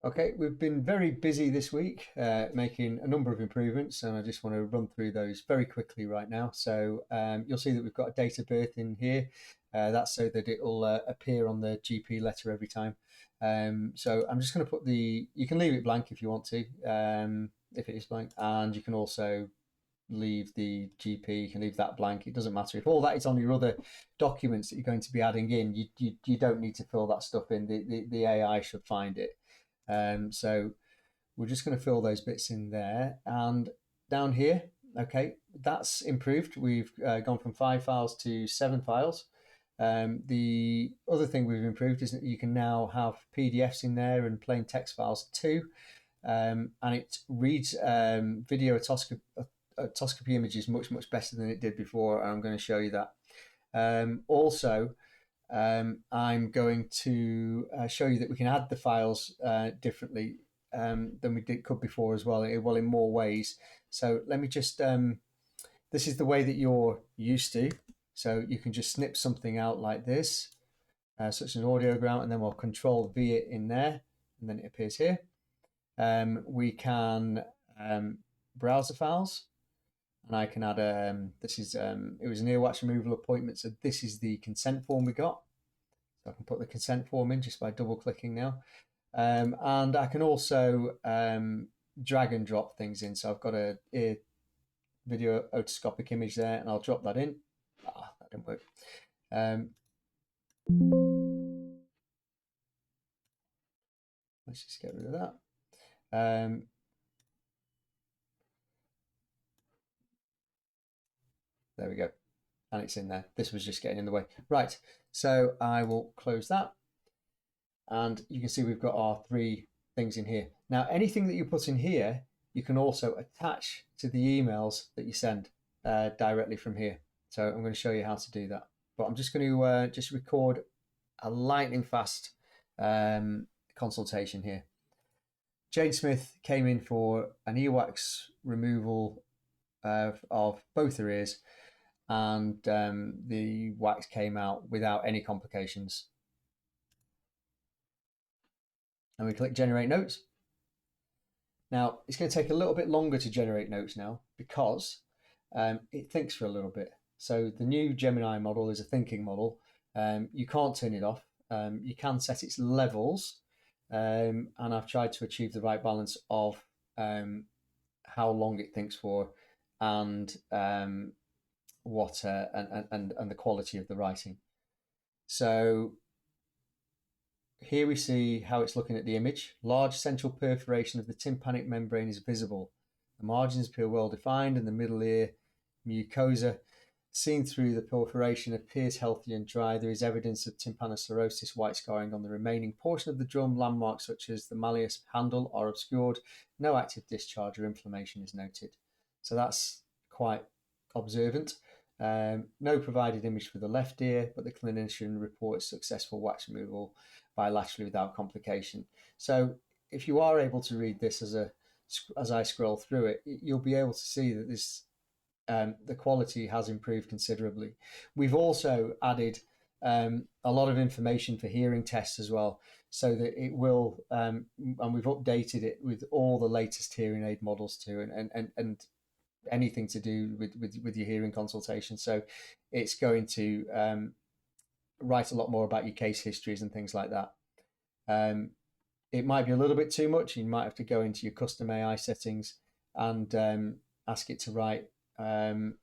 Okay, we've been very busy this week, making a number of improvements, and I just want to run through those very quickly right now. So you'll see that we've got a date of birth in here. That's so that it will appear on the GP letter every time. So I'm just going to put you can leave it blank if you want to, if it is blank, and you can also leave the GP, you can leave that blank. It doesn't matter. If all that is on your other documents that you're going to be adding in, you don't need to fill that stuff in. The AI should find it. So we're just going to fill those bits in there. And down here, okay, that's improved. We've gone from 5 files to 7 files. The other thing we've improved is that you can now have PDFs in there and plain text files too. And it reads video otoscopy images much better than it did before. I'm going to show you that. Also, I'm going to show you that we can add the files differently than we could before as well, in more ways. So let me just, this is the way that you're used to. So you can just snip something out like this, such as an audiogram, and then we'll Control V it in there, and then it appears here. We can browse the files, and I can add, this is, it was an earwax removal appointment, so this is the consent form we got. So I can put the consent form in just by double clicking now. And I can also drag and drop things in. So I've got a video otoscopic image there, and I'll drop that in. That didn't work. Let's just get rid of that. There we go. And it's in there. This was just getting in the way. Right, so I will close that. And you can see we've got our 3 things in here. Now, anything that you put in here, you can also attach to the emails that you send directly from here. So I'm going to show you how to do that. But I'm just going to just record a lightning fast consultation here. Jane Smith came in for an earwax removal of both her ears, and the wax came out without any complications. And we click Generate Notes. Now, it's going to take a little bit longer to generate notes now because it thinks for a little bit. So the new Gemini model is a thinking model. You can't turn it off. You can set its levels, and I've tried to achieve the right balance of how long it thinks for and what and the quality of the writing. So here we see how it's looking at the image. Large central perforation of the tympanic membrane is visible. The margins appear well defined, and the middle ear mucosa seen through the perforation appears healthy and dry. There is evidence of tympanoclerosis, white scarring on the remaining portion of the drum. Landmarks such as the malleus handle are obscured. No active discharge or inflammation is noted. So that's quite observant. No provided image for the left ear, but the clinician reports successful wax removal bilaterally without complication. So if you are able to read this as I scroll through it, you'll be able to see that this the quality has improved considerably. We've also added a lot of information for hearing tests as well, so that it will, and we've updated it with all the latest hearing aid models too, and anything to do with your hearing consultation. So it's going to write a lot more about your case histories and things like that. It might be a little bit too much. You might have to go into your custom AI settings and ask it to write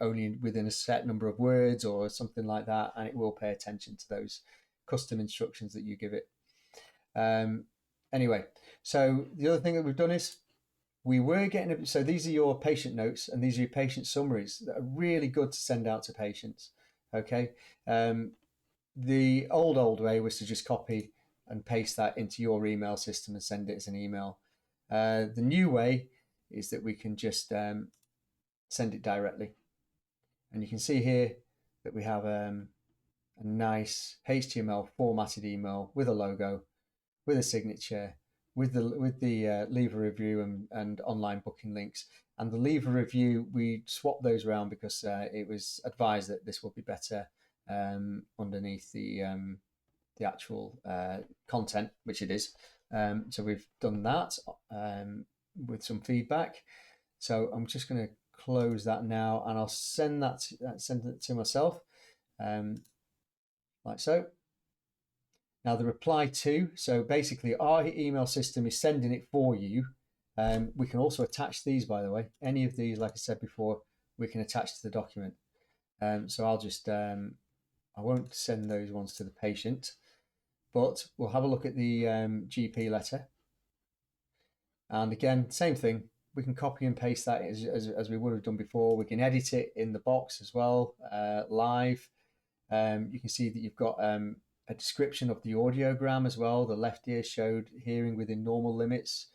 only within a set number of words or something like that, and it will pay attention to those custom instructions that you give it. Anyway, so the other thing that we've done is we were getting, so these are your patient notes and these are your patient summaries that are really good to send out to patients. Okay. The old way was to just copy and paste that into your email system and send it as an email. The new way is that we can just send it directly. And you can see here that we have a nice HTML formatted email with a logo, with a signature, with the leave a review and online booking links. And the leave a review, we swapped those around because it was advised that this would be better underneath the actual content, which it is. So we've done that with some feedback. So I'm just going to close that now, and I'll send it to myself, like so. Now the reply to, so basically our email system is sending it for you. We can also attach these, by the way. Any of these, like I said before, we can attach to the document. So I'll just, I won't send those ones to the patient, but we'll have a look at the GP letter. And again, same thing. We can copy and paste that as we would have done before. We can edit it in the box as well, live. You can see that you've got a description of the audiogram as well. The left ear showed hearing within normal limits.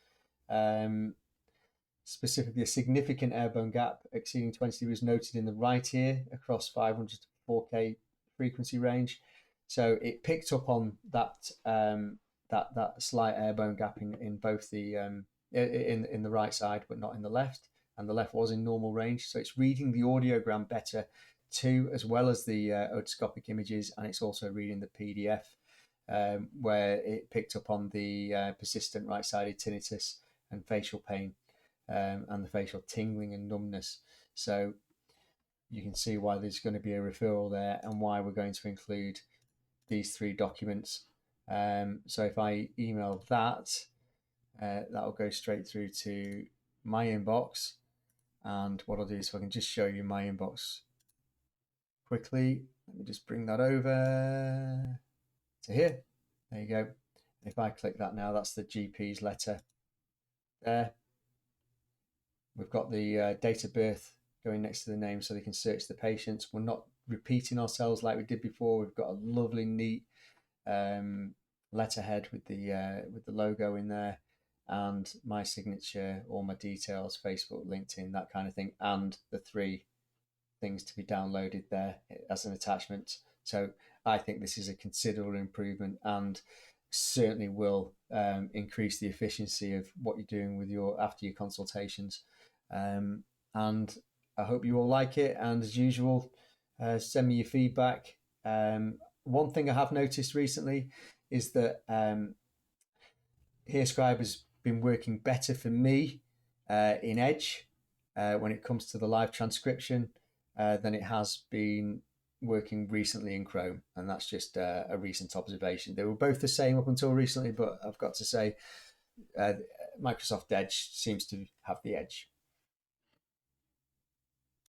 Specifically, a significant airborne gap exceeding 20 dB noted in the right ear across 500 to 4K frequency range. So it picked up on that that slight airborne gap in both the in the right side, but not in the left. And the left was in normal range. So it's reading the audiogram better too, as well as the otoscopic images, and it's also reading the PDF where it picked up on the persistent right-sided tinnitus and facial pain and the facial tingling and numbness. So you can see why there's going to be a referral there and why we're going to include these 3 documents. So if I email that, that'll go straight through to my inbox. And what I'll do is, if I can just show you my inbox quickly, let me just bring that over to here. There you go. If I click that now, that's the GP's letter there. We've got the date of birth going next to the name so they can search the patients. We're not repeating ourselves like we did before. We've got a lovely, neat letterhead with the logo in there, and my signature, all my details, Facebook, LinkedIn, that kind of thing, and the 3 things to be downloaded there as an attachment. So I think this is a considerable improvement and certainly will increase the efficiency of what you're doing with after your consultations. And I hope you all like it. And as usual, send me your feedback. One thing I have noticed recently is that HearScribe has been working better for me in Edge when it comes to the live transcription than it has been working recently in Chrome. And that's just a recent observation. They were both the same up until recently, but I've got to say Microsoft Edge seems to have the edge.